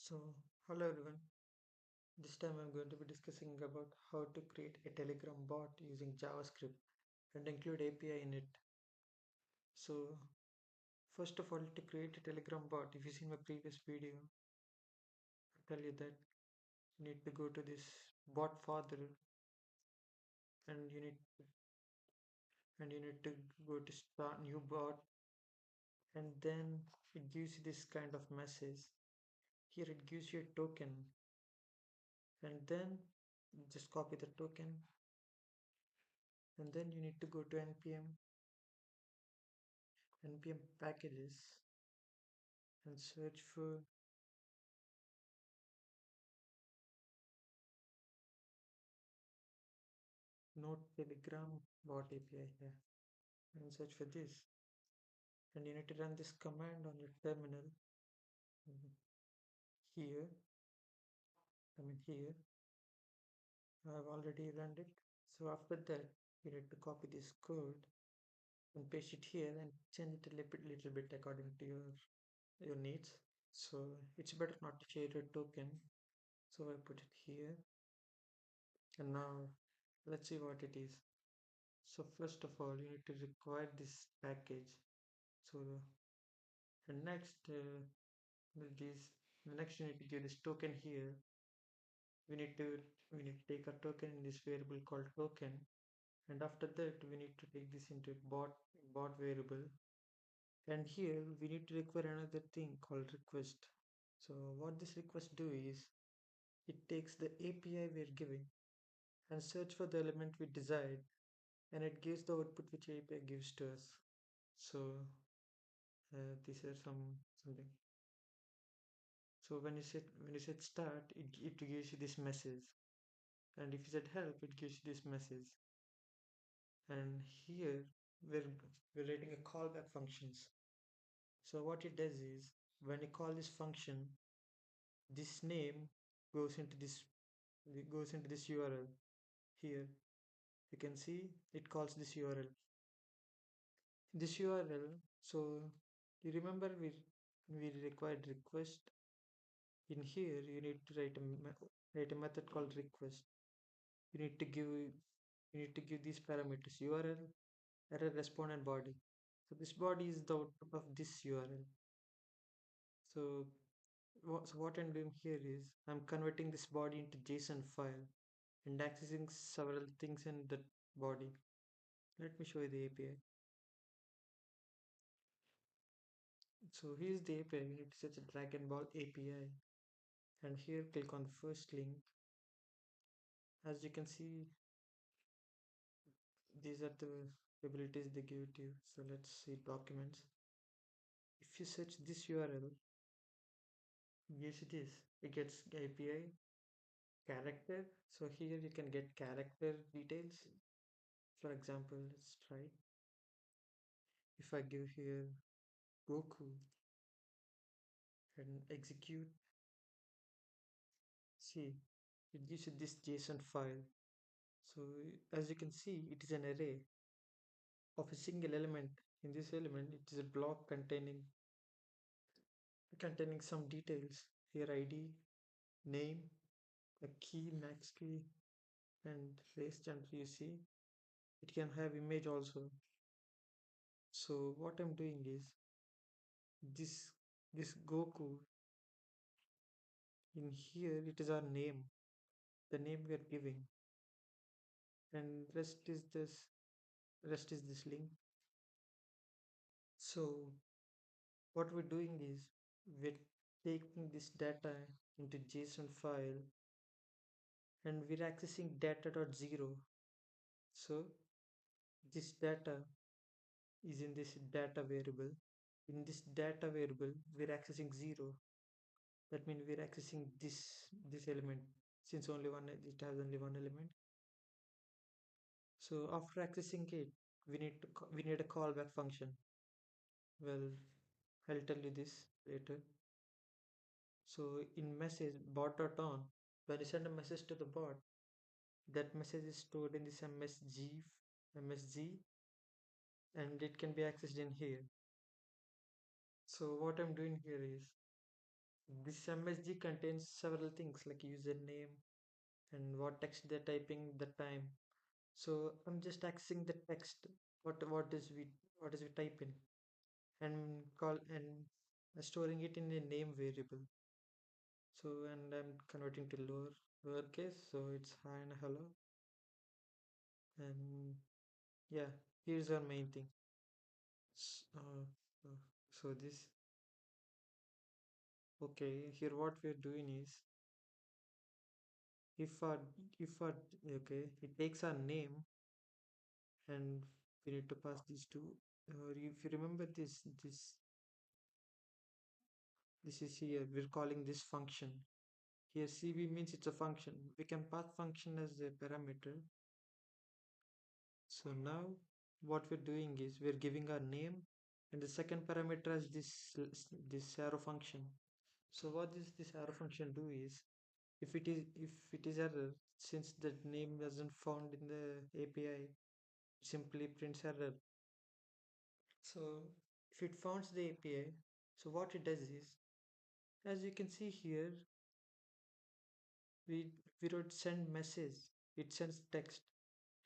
So, hello everyone. This time I'm going to be discussing about how to create a Telegram bot using JavaScript and include API in it. So, first of all, to create a Telegram bot, if you've seen my previous video, I tell you that you need to go to this bot father and you need to go to start new bot, and then it gives you this kind of message. Here it gives you a token, and then just copy the token, and then you need to go to npm packages and search for Node Telegram bot API here and search for this. And you need to run this command on your terminal. Mhm. Here, here, I've already run it. So after that, you need to copy this code and paste it here and change it a little bit according to your needs. So it's better not to share your token. So I put it here. And now let's see what it is. So first of all, you need to require this package. So and next, this next you need to give this token here. We need to we need to take a token in this variable called token, and after that we need to take this into bot variable. And here we need to require another thing called request. So what this request do is it takes the API we're giving and search for the element we desired, and it gives the output which API gives to us. So these are something. So when you set start, it gives you this message, and if you set help, it gives you this message. And here we're we're writing a callback functions. So what it does is when you call this function, this name goes into this URL here. You can see it calls this URL. This URL. So you remember we required request. In here you need to write a method called request. You need to give these parameters URL, error, respond, and body. So this body is the output of this URL. So what I'm doing here is I'm converting this body into JSON file and accessing several things in that body. Let me show you the API. So here's the API. You need to search a drag and ball API, and here click on first link. As you can see, these are the abilities they give to you. So let's see documents. If you search this URL, yes, it gets API character. So here you can get character details. For example, let's try. If I give here Goku and execute, see, it gives you this JSON file. So as you can see, it is an array of a single element. In this element, it is a block containing some details. Here ID, name, a key, max key, and race gender. You see, it can have image also. So what I'm doing is this Goku in here, it is our name, the name we are giving, and rest is this link. So what we're doing is we're taking this data into JSON file and we're accessing data.0. So this data is in this data variable. In this data variable, we're accessing 0. That means we're accessing this element since it has only one element. So after accessing it, we need a callback function. Well, I'll tell you this later. So in message bot.on, when you send a message to the bot, that message is stored in this MSG, and it can be accessed in here. So what I'm doing here is This MSG contains several things like username and what text they're typing the time. So I'm just accessing the text. What is we type in and call and storing it in a name variable. So and I'm converting to lowercase. So it's hi and hello. And yeah, here's our main thing. S- Uh, uh, so this okay. Here what we're doing is if our if our okay, it takes our name and we need to pass these two. If you remember this is here. We're calling this function. Here CB means it's a function. We can pass function as a parameter. So now what we're doing is we're giving our name and the second parameter as this arrow function. So what this arrow function do is if it is error, since the name wasn't found in the API, it simply prints error. So if it founds the API, so what it does is, as you can see here, we we wrote send message. It sends text.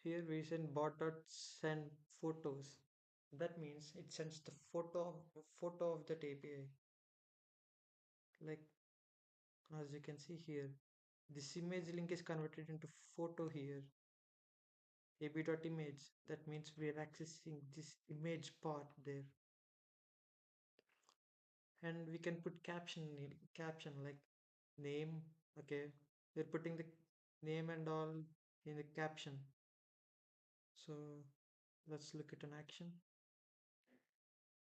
Here we send bot.send photos. That means it sends the photo of that API. Like as you can see here, this image link is converted into photo here. ab.image. That means we are accessing this image part there, and we can put caption like name. Okay, we're putting the name and all in the caption. So let's look at an action.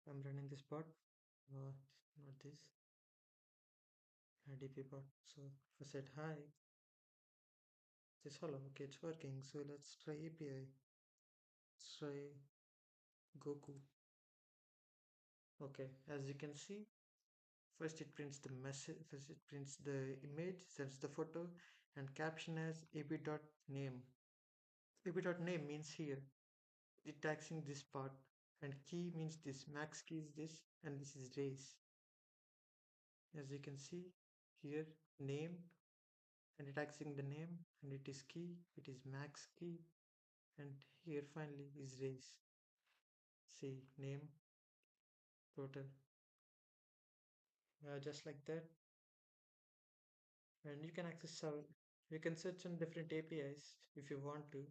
I'm running this bot, not this DP bot. So if I said hi, this hello. Okay, it's working. So let's try API. Let's try Goku. Okay, as you can see, first it prints the message. First it prints the image, sends the photo, and caption as ab.name. ab.name means here the taxing this part, and key means this. Max key is this, and this is race. As you can see here, name and it taxing the name, and it is key. It is max key, and here finally is race. See name total. Just like that, and you can access some. You can search on different APIs if you want to.